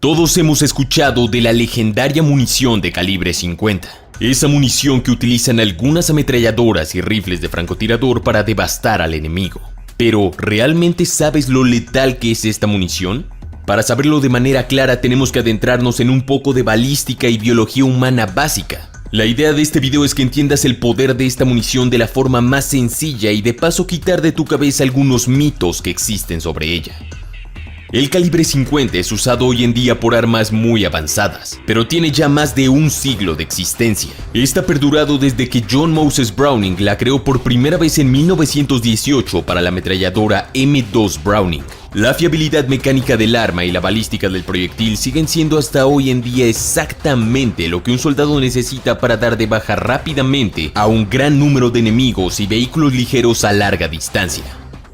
Todos hemos escuchado de la legendaria munición de calibre 50. Esa munición que utilizan algunas ametralladoras y rifles de francotirador para devastar al enemigo. Pero, ¿realmente sabes lo letal que es esta munición? Para saberlo de manera clara tenemos que adentrarnos en un poco de balística y biología humana básica. La idea de este video es que entiendas el poder de esta munición de la forma más sencilla y de paso quitar de tu cabeza algunos mitos que existen sobre ella. El calibre 50 es usado hoy en día por armas muy avanzadas, pero tiene ya más de un siglo de existencia. Esta ha perdurado desde que John Moses Browning la creó por primera vez en 1918 para la ametralladora M2 Browning. La fiabilidad mecánica del arma y la balística del proyectil siguen siendo hasta hoy en día exactamente lo que un soldado necesita para dar de baja rápidamente a un gran número de enemigos y vehículos ligeros a larga distancia.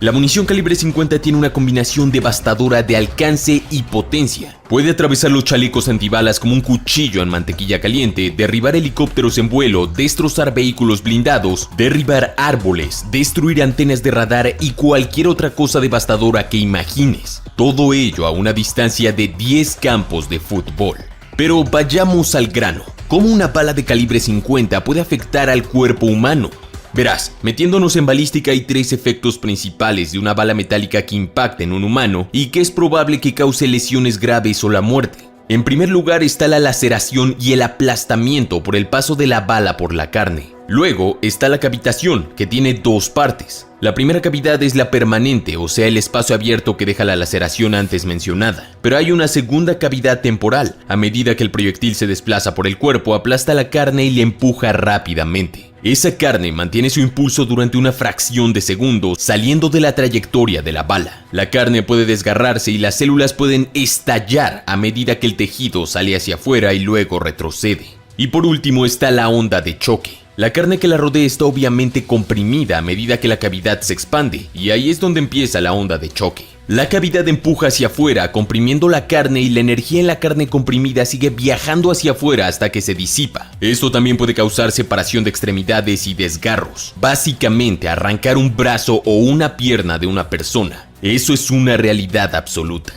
La munición calibre 50 tiene una combinación devastadora de alcance y potencia. Puede atravesar los chalecos antibalas como un cuchillo en mantequilla caliente, derribar helicópteros en vuelo, destrozar vehículos blindados, derribar árboles, destruir antenas de radar y cualquier otra cosa devastadora que imagines. Todo ello a una distancia de 10 campos de fútbol. Pero vayamos al grano. ¿Cómo una bala de calibre 50 puede afectar al cuerpo humano? Verás, metiéndonos en balística hay tres efectos principales de una bala metálica que impacta en un humano y que es probable que cause lesiones graves o la muerte. En primer lugar está la laceración y el aplastamiento por el paso de la bala por la carne. Luego está la cavitación, que tiene dos partes. La primera cavidad es la permanente, o sea el espacio abierto que deja la laceración antes mencionada. Pero hay una segunda cavidad temporal. A medida que el proyectil se desplaza por el cuerpo, aplasta la carne y le empuja rápidamente. Esa carne mantiene su impulso durante una fracción de segundo, saliendo de la trayectoria de la bala. La carne puede desgarrarse y las células pueden estallar a medida que el tejido sale hacia afuera y luego retrocede. Y por último está la onda de choque. La carne que la rodea está obviamente comprimida a medida que la cavidad se expande, y ahí es donde empieza la onda de choque. La cavidad empuja hacia afuera, comprimiendo la carne y la energía en la carne comprimida sigue viajando hacia afuera hasta que se disipa. Esto también puede causar separación de extremidades y desgarros. Básicamente arrancar un brazo o una pierna de una persona. Eso es una realidad absoluta.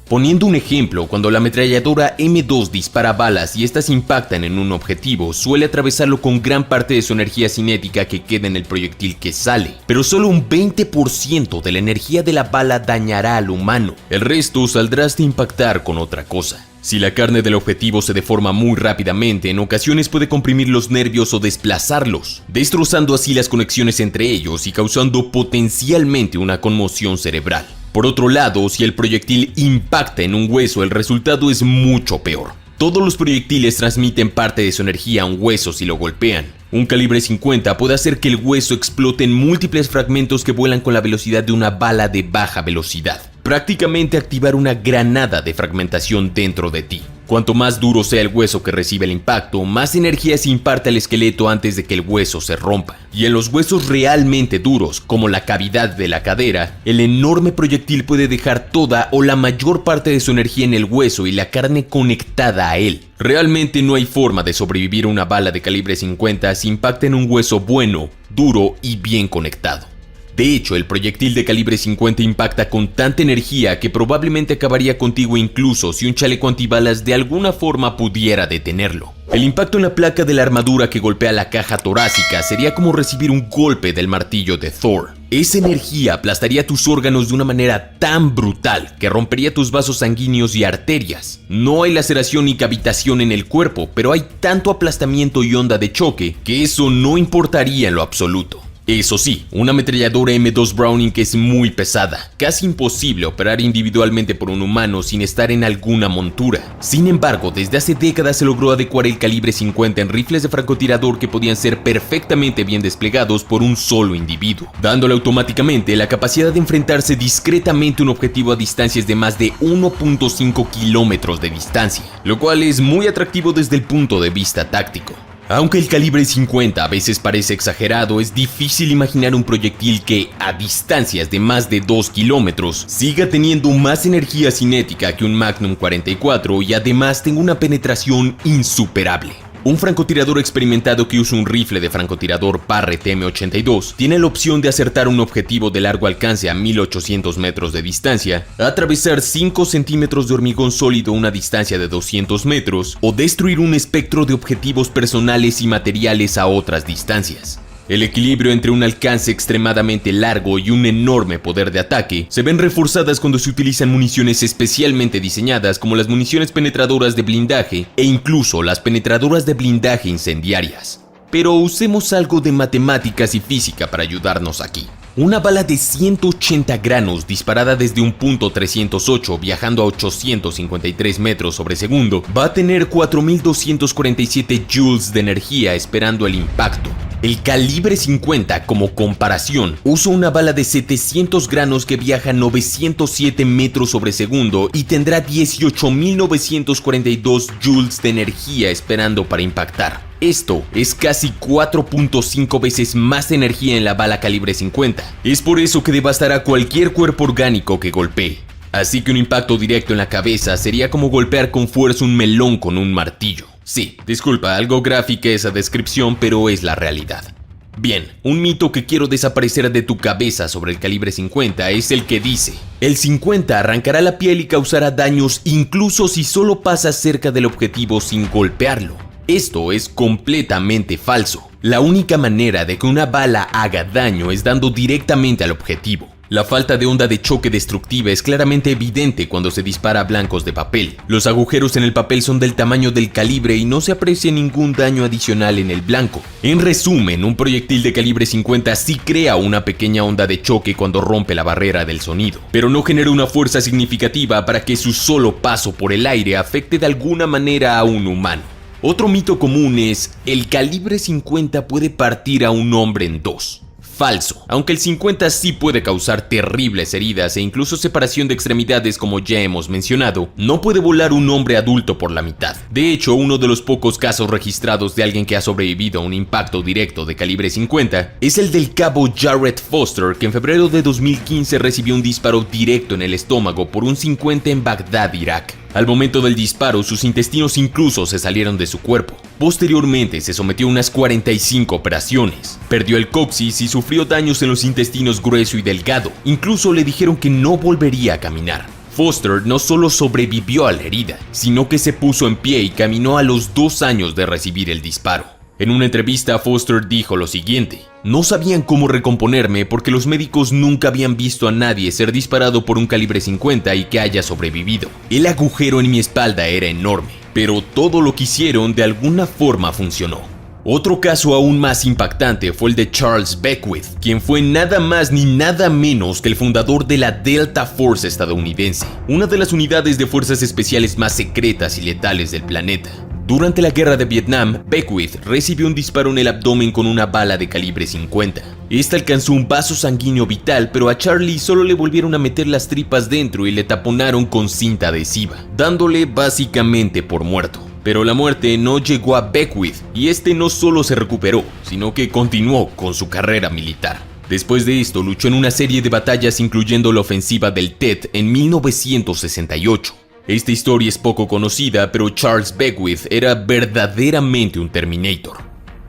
Poniendo un ejemplo, cuando la ametralladora M2 dispara balas y estas impactan en un objetivo, suele atravesarlo con gran parte de su energía cinética que queda en el proyectil que sale, pero solo un 20% de la energía de la bala dañará al humano. El resto saldrá hasta impactar con otra cosa. Si la carne del objetivo se deforma muy rápidamente, en ocasiones puede comprimir los nervios o desplazarlos, destrozando así las conexiones entre ellos y causando potencialmente una conmoción cerebral. Por otro lado, si el proyectil impacta en un hueso, el resultado es mucho peor. Todos los proyectiles transmiten parte de su energía a un hueso si lo golpean. Un calibre 50 puede hacer que el hueso explote en múltiples fragmentos que vuelan con la velocidad de una bala de baja velocidad. Prácticamente activar una granada de fragmentación dentro de ti. Cuanto más duro sea el hueso que recibe el impacto, más energía se imparte al esqueleto antes de que el hueso se rompa. Y en los huesos realmente duros, como la cavidad de la cadera, el enorme proyectil puede dejar toda o la mayor parte de su energía en el hueso y la carne conectada a él. Realmente no hay forma de sobrevivir a una bala de calibre 50 si impacta en un hueso bueno, duro y bien conectado. De hecho, el proyectil de calibre 50 impacta con tanta energía que probablemente acabaría contigo incluso si un chaleco antibalas de alguna forma pudiera detenerlo. El impacto en la placa de la armadura que golpea la caja torácica sería como recibir un golpe del martillo de Thor. Esa energía aplastaría tus órganos de una manera tan brutal que rompería tus vasos sanguíneos y arterias. No hay laceración ni cavitación en el cuerpo, pero hay tanto aplastamiento y onda de choque que eso no importaría en lo absoluto. Eso sí, una ametralladora M2 Browning es muy pesada, casi imposible operar individualmente por un humano sin estar en alguna montura. Sin embargo, desde hace décadas se logró adecuar el calibre 50 en rifles de francotirador que podían ser perfectamente bien desplegados por un solo individuo, dándole automáticamente la capacidad de enfrentarse discretamente a un objetivo a distancias de más de 1.5 kilómetros de distancia, lo cual es muy atractivo desde el punto de vista táctico. Aunque el calibre 50 a veces parece exagerado, es difícil imaginar un proyectil que, a distancias de más de 2 kilómetros, siga teniendo más energía cinética que un Magnum 44 y además tenga una penetración insuperable. Un francotirador experimentado que usa un rifle de francotirador Barrett M82 tiene la opción de acertar un objetivo de largo alcance a 1800 metros de distancia, atravesar 5 centímetros de hormigón sólido a una distancia de 200 metros o destruir un espectro de objetivos personales y materiales a otras distancias. El equilibrio entre un alcance extremadamente largo y un enorme poder de ataque se ven reforzadas cuando se utilizan municiones especialmente diseñadas como las municiones penetradoras de blindaje e incluso las penetradoras de blindaje incendiarias. Pero usemos algo de matemáticas y física para ayudarnos aquí. Una bala de 180 granos disparada desde un punto 308 viajando a 853 metros sobre segundo va a tener 4247 joules de energía esperando el impacto. El calibre 50, como comparación, usa una bala de 700 granos que viaja 907 metros sobre segundo y tendrá 18.942 joules de energía esperando para impactar. Esto es casi 4.5 veces más energía en la bala calibre 50. Es por eso que devastará cualquier cuerpo orgánico que golpee. Así que un impacto directo en la cabeza sería como golpear con fuerza un melón con un martillo. Sí, disculpa, algo gráfica esa descripción, pero es la realidad. Bien, un mito que quiero desaparecer de tu cabeza sobre el calibre 50 es el que dice: el 50 arrancará la piel y causará daños incluso si solo pasa cerca del objetivo sin golpearlo. Esto es completamente falso. La única manera de que una bala haga daño es dando directamente al objetivo. La falta de onda de choque destructiva es claramente evidente cuando se dispara a blancos de papel. Los agujeros en el papel son del tamaño del calibre y no se aprecia ningún daño adicional en el blanco. En resumen, un proyectil de calibre 50 sí crea una pequeña onda de choque cuando rompe la barrera del sonido, pero no genera una fuerza significativa para que su solo paso por el aire afecte de alguna manera a un humano. Otro mito común es: el calibre 50 puede partir a un hombre en dos. Falso. Aunque el 50 sí puede causar terribles heridas e incluso separación de extremidades como ya hemos mencionado, no puede volar un hombre adulto por la mitad. De hecho, uno de los pocos casos registrados de alguien que ha sobrevivido a un impacto directo de calibre 50 es el del cabo Jared Foster, que en febrero de 2015 recibió un disparo directo en el estómago por un 50 en Bagdad, Irak. Al momento del disparo, sus intestinos incluso se salieron de su cuerpo. Posteriormente, se sometió a unas 45 operaciones. Perdió el coxis y sufrió daños en los intestinos grueso y delgado. Incluso le dijeron que no volvería a caminar. Foster no solo sobrevivió a la herida, sino que se puso en pie y caminó a los 2 años de recibir el disparo. En una entrevista, Foster dijo lo siguiente: no sabían cómo recomponerme porque los médicos nunca habían visto a nadie ser disparado por un calibre 50 y que haya sobrevivido. El agujero en mi espalda era enorme, pero todo lo que hicieron de alguna forma funcionó. Otro caso aún más impactante fue el de Charles Beckwith, quien fue nada más ni nada menos que el fundador de la Delta Force estadounidense, una de las unidades de fuerzas especiales más secretas y letales del planeta. Durante la guerra de Vietnam, Beckwith recibió un disparo en el abdomen con una bala de calibre 50. Esta alcanzó un vaso sanguíneo vital, pero a Charlie solo le volvieron a meter las tripas dentro y le taponaron con cinta adhesiva, dándole básicamente por muerto. Pero la muerte no llegó a Beckwith y este no solo se recuperó, sino que continuó con su carrera militar. Después de esto, luchó en una serie de batallas incluyendo la ofensiva del Tet en 1968. Esta historia es poco conocida, pero Charles Beckwith era verdaderamente un Terminator.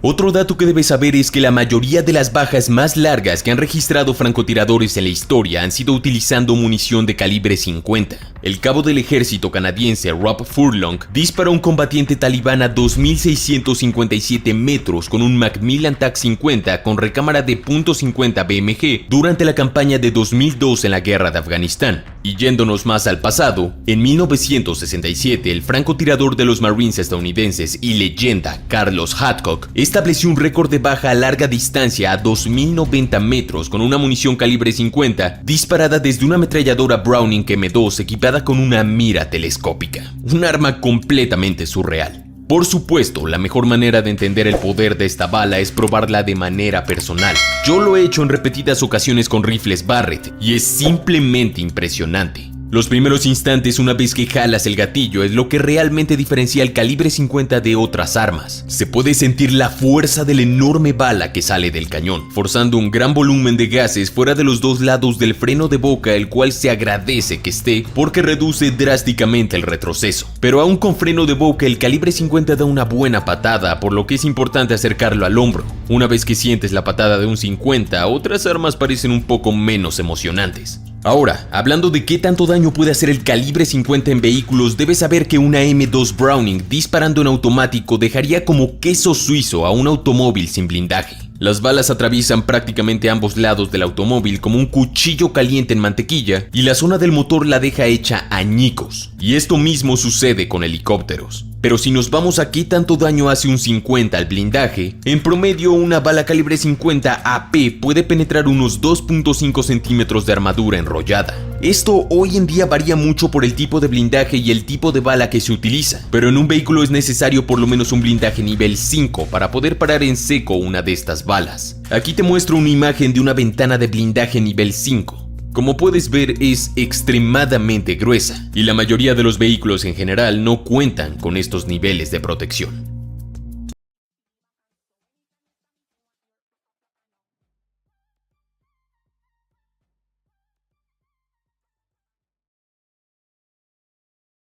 Otro dato que debes saber es que la mayoría de las bajas más largas que han registrado francotiradores en la historia han sido utilizando munición de calibre 50. El cabo del ejército canadiense Rob Furlong disparó a un combatiente talibán a 2.657 metros con un Macmillan TAC-50 con recámara de .50 BMG durante la campaña de 2002 en la guerra de Afganistán. Y yéndonos más al pasado, en 1967 el francotirador de los Marines estadounidenses y leyenda Carlos Hadcock estableció un récord de baja a larga distancia a 2.090 metros con una munición calibre 50 disparada desde una ametralladora Browning M2 equipada con una mira telescópica, un arma completamente surreal. Por supuesto, la mejor manera de entender el poder de esta bala es probarla de manera personal. Yo lo he hecho en repetidas ocasiones con rifles Barrett y es simplemente impresionante. Los primeros instantes una vez que jalas el gatillo es lo que realmente diferencia el calibre 50 de otras armas. Se puede sentir la fuerza de la enorme bala que sale del cañón, forzando un gran volumen de gases fuera de los dos lados del freno de boca, el cual se agradece que esté porque reduce drásticamente el retroceso. Pero aún con freno de boca el calibre 50 da una buena patada, por lo que es importante acercarlo al hombro. Una vez que sientes la patada de un 50, otras armas parecen un poco menos emocionantes. Ahora, hablando de qué tanto daño puede hacer el calibre 50 en vehículos, debes saber que una M2 Browning disparando en automático dejaría como queso suizo a un automóvil sin blindaje. Las balas atraviesan prácticamente ambos lados del automóvil como un cuchillo caliente en mantequilla y la zona del motor la deja hecha añicos. Y esto mismo sucede con helicópteros. Pero si nos vamos a qué tanto daño hace un 50 al blindaje, en promedio una bala calibre 50 AP puede penetrar unos 2.5 centímetros de armadura enrollada. Esto hoy en día varía mucho por el tipo de blindaje y el tipo de bala que se utiliza, pero en un vehículo es necesario por lo menos un blindaje nivel 5 para poder parar en seco una de estas balas. Aquí te muestro una imagen de una ventana de blindaje nivel 5. Como puedes ver, es extremadamente gruesa y la mayoría de los vehículos en general no cuentan con estos niveles de protección.